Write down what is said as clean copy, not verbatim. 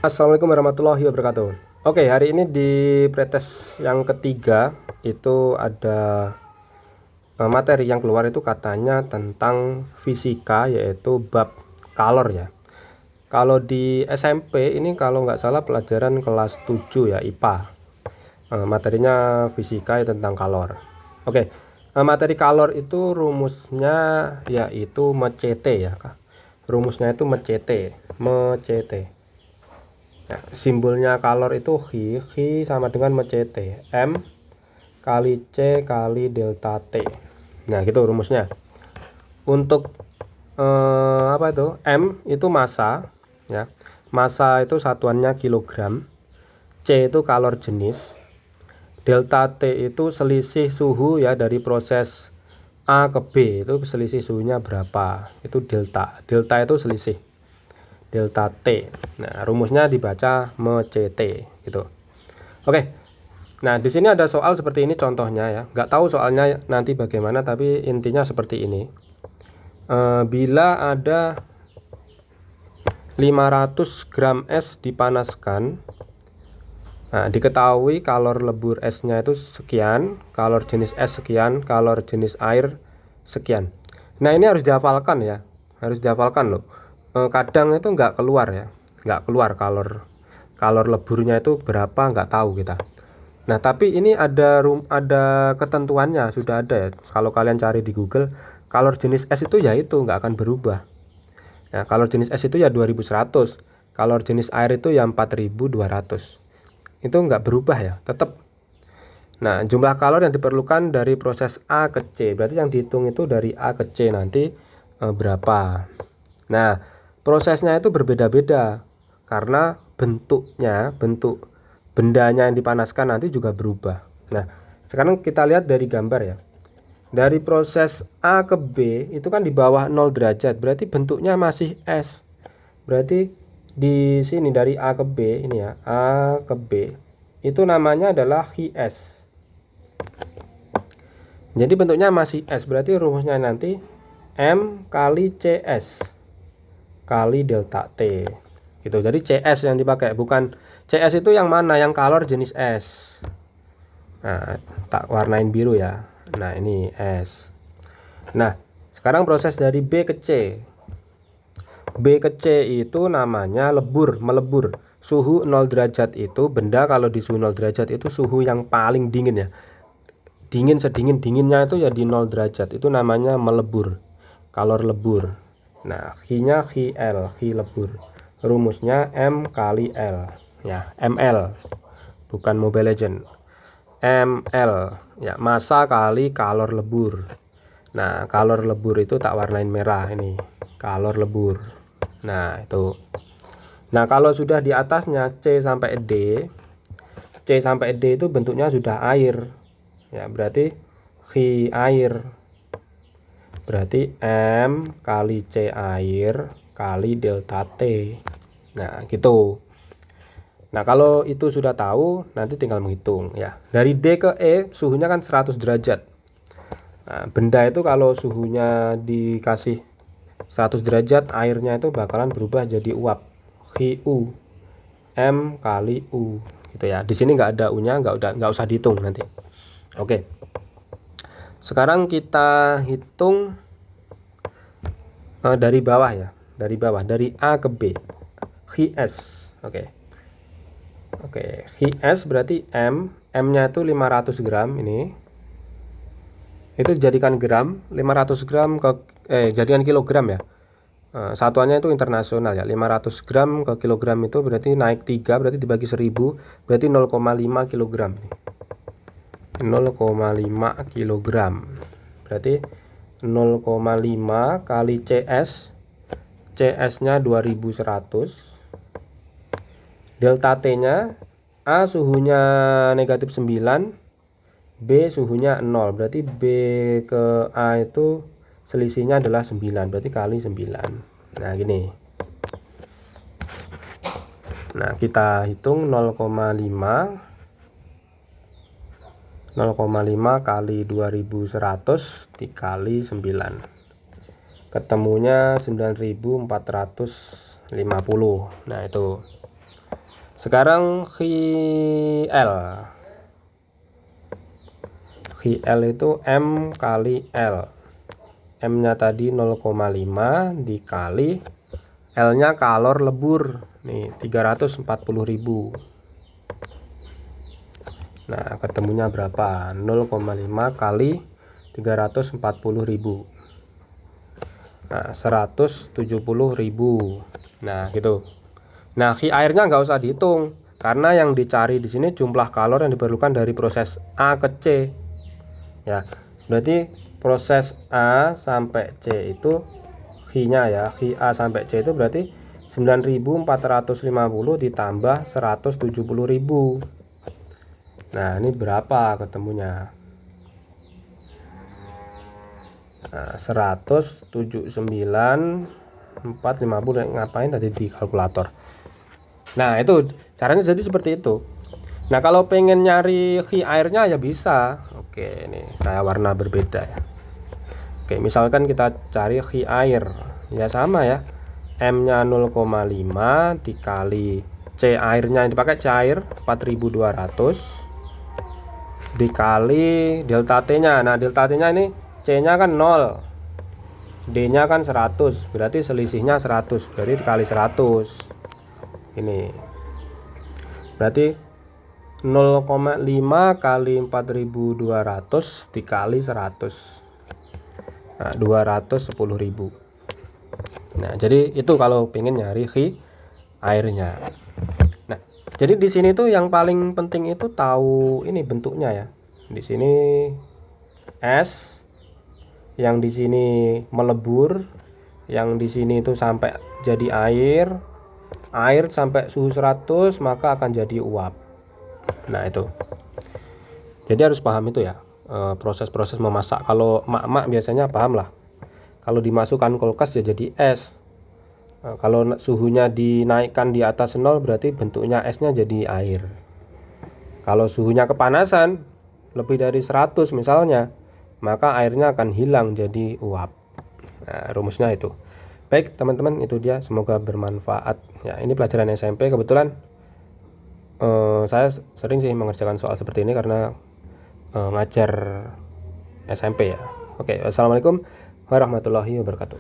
Assalamualaikum warahmatullahi wabarakatuh. Oke, hari ini di pretest yang ketiga itu ada materi yang keluar itu katanya tentang fisika, yaitu bab kalor ya. Kalau di SMP ini kalau nggak salah pelajaran kelas 7 ya, IPA. Materinya fisika ya, tentang kalor. Oke, materi kalor itu rumusnya yaitu MECT ya. Rumusnya itu MECT. Nah, simbolnya kalor itu Hi sama dengan MECT, M kali C kali delta T. Nah, gitu rumusnya. Untuk apa itu? M itu massa ya. Massa itu satuannya kilogram. C itu kalor jenis. Delta T itu selisih suhu ya, dari proses A ke B itu selisih suhunya berapa. Itu delta. Delta itu selisih. Delta T. Nah, rumusnya dibaca MECT gitu. Oke. Nah, di sini ada soal seperti ini contohnya ya. Nggak tahu soalnya nanti bagaimana, tapi intinya seperti ini. Bila ada 500 gram es dipanaskan, nah, diketahui kalor lebur esnya itu sekian, kalor jenis es sekian, kalor jenis air sekian. Nah, ini harus dihafalkan ya. Harus dihafalkan loh. Kadang itu nggak keluar ya, nggak keluar kalor leburnya itu berapa, nggak tahu kita. Nah, tapi ini ada ketentuannya, sudah ada ya. Kalau kalian cari di Google, kalor jenis es itu ya itu nggak akan berubah. Nah, kalor jenis es itu ya 2100, kalor jenis air itu ya 4200. Itu nggak berubah ya, tetap. Nah, jumlah kalor yang diperlukan dari proses A ke C, berarti yang dihitung itu dari A ke C nanti berapa. Nah, prosesnya itu berbeda-beda karena bentuk bendanya yang dipanaskan nanti juga berubah. Nah, sekarang kita lihat dari gambar ya. Dari proses A ke B itu kan di bawah 0 derajat, berarti bentuknya masih es. Berarti di sini dari A ke B ini ya, A ke B itu namanya adalah es. Jadi bentuknya masih es, berarti rumusnya nanti M kali CS kali delta T gitu. Jadi CS yang dipakai, bukan CS itu yang mana, yang kalor jenis es. Nah, tak warnain biru ya. Nah, ini es. Nah, sekarang proses dari B ke C. B ke C itu namanya melebur. Suhu 0 derajat itu, benda kalau di suhu 0 derajat itu suhu yang paling dingin ya. Dingin, sedingin-dinginnya itu ya di 0 derajat. Itu namanya melebur. Kalor lebur. Nah, Q-nya Ql, Q lebur. Rumusnya M kali L ya, ml. Bukan Mobile Legend. ml ya, massa kali kalor lebur. Nah, kalor lebur itu tak warnain merah ini. Kalor lebur. Nah, itu. Nah, kalau sudah di atasnya C sampai D itu bentuknya sudah air. Ya, berarti Q air. Berarti M kali C air kali delta T. Nah, gitu. Nah, kalau itu sudah tahu, nanti tinggal menghitung ya. Dari D ke E suhunya kan 100 derajat. Nah, benda itu kalau suhunya dikasih 100 derajat, airnya itu bakalan berubah jadi uap. Q M kali U gitu ya. Di sini nggak ada U-nya, nggak usah dihitung nanti. Oke. Sekarang kita hitung dari bawah ya. Dari bawah, dari A ke B. Qs. Oke. Qs berarti M-nya itu 500 gram ini. Itu dijadikan gram, 500 gram jadikan kilogram ya. Satuannya itu internasional ya. 500 gram ke kilogram itu berarti naik 3, berarti dibagi 1000, berarti 0,5 kilogram. 0,5 kilogram. Berarti 0,5 kali CS. CS-nya 2100. Delta T-nya, A suhunya negatif 9, B suhunya 0. Berarti B ke A itu selisihnya adalah 9, berarti kali 9. Nah, gini. Nah, kita hitung 0,5 kali 2100 dikali 9. Ketemunya 9450. Nah, itu. Sekarang HL. HL itu M kali L. M-nya tadi 0,5 dikali L-nya kalor lebur. Nih 340.000. Nah, ketemunya berapa? 0,5 kali 340.000. Nah, 170.000. Nah, gitu. Nah, Ki airnya nggak usah dihitung karena yang dicari di sini jumlah kalor yang diperlukan dari proses A ke C. Ya, berarti proses A sampai C itu Ki-nya ya, Ki A sampai C itu berarti 9.450 ditambah 170.000. Nah, ini berapa ketemunya? Nah, 179.450. Ngapain tadi di kalkulator? Nah, itu caranya jadi seperti itu. Nah, kalau pengen nyari Ki airnya ya bisa. Oke, ini saya warna berbeda ya. Oke, misalkan kita cari Ki air. Ya sama ya. M-nya 0,5 dikali C airnya, yang dipakai C air 4.200 dikali delta T-nya. Nah, delta T-nya ini C-nya kan 0, D-nya kan 100, berarti selisihnya 100, berarti dikali 100. Ini berarti 0,5 kali 4.200 dikali 100. Nah, 210.000. Nah, jadi itu kalau pengen nyari Ki airnya. Nah, jadi di sini tuh yang paling penting itu tahu ini bentuknya ya. Di sini es, yang di sini melebur, yang di sini itu sampai jadi air. Air sampai suhu 100 maka akan jadi uap. Nah, itu. Jadi harus paham itu ya. Proses-proses memasak. Kalau mak-mak biasanya paham lah. Kalau dimasukkan kulkas ya jadi es. Kalau suhunya dinaikkan di atas 0 berarti bentuknya esnya jadi air. Kalau suhunya kepanasan lebih dari 100 misalnya, maka airnya akan hilang jadi uap. Nah, rumusnya itu. Baik teman-teman, itu dia, semoga bermanfaat ya. Ini pelajaran SMP. Kebetulan saya sering sih mengerjakan soal seperti ini karena ngajar SMP ya. Oke, wassalamualaikum warahmatullahi wabarakatuh.